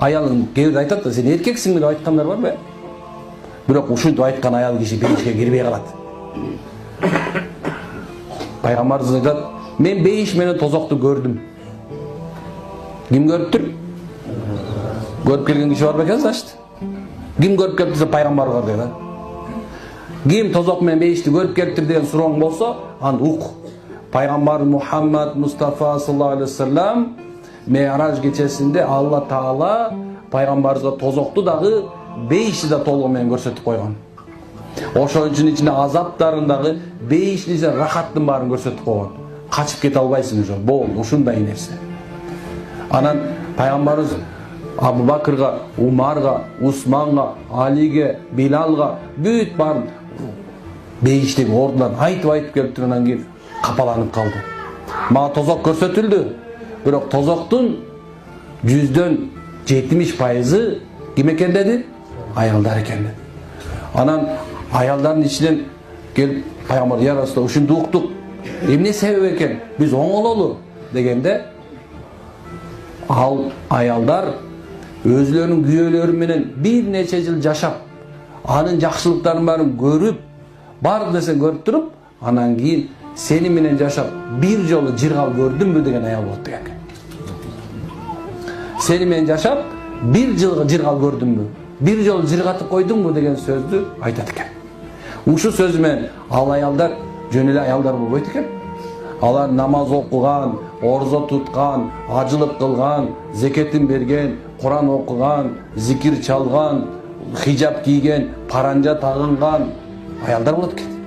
аялың кээ айтат да, сен эркексиңби деп айткандар бар бе? Бирок ушинтип айткан аял киши бейишке кирбей калат. Пайгамбарыбыз айтат, мен бейиш менен тозокту көрдүм. Ким көрүптүр? Көрүп келген киши бар бекен, значит. Ким көрүп келиптир, пайгамбарга дейт. Ким тозок менен бейишти көрүп келиптир деген сурооң болсо, аны ук. Пайгамбар Мухаммад Мустафа саллаллаху алейхи вассалам Ме'раж кечесинде Алла Таала пайгамбарыбызга тозокту дагы бейишти да толугу менен көрсөтүп койгон. Ошон үчүн ичинде азаптарын дагы бейишти рахаттын баарын көрсөтүп койгон. Качып кете албайсың уже. Болду, ушундай нерсе. Анан пайгамбарыбыз Абу Бакырга, Умарга, Усманга, Алиге, Билалга бүт барын бейиштеги ордунан айтып келип тургандан кийин капаланып калды. Мага тозок көрсөтүлдү. Бирок тозоктун 70% ким экен деди? Аялдар экен деди. Анан аялдардын ичинен келип пайгамбар я Расулалла ушинтип уктук. Эмне себеп экен? Биз оңололу дегенде ал аялдар өзлөрүнүн күйөөлөрү менен бир нече жыл жашап, анын жакшылыктарын баарын көрүп, бардык нерсени көрүп туруп, анан кийин сени менен жашап бир жолу жыргал көрдүмбү деген аял болот деген. Сени менен жашап бир жылга жыргал көрдүмбү, бир жолу жыргатып койдуңбу деген сөздү айтат экен. Ушу сөз менен ал аялдар жөн эле аялдар болбойт экен. Алар намаз окуган, орзо туткан, ажылык кылган, зекетин берген, Куран окуган, зикир чалган, хижаб кийген, паранжа тагынган аялдар болот экен.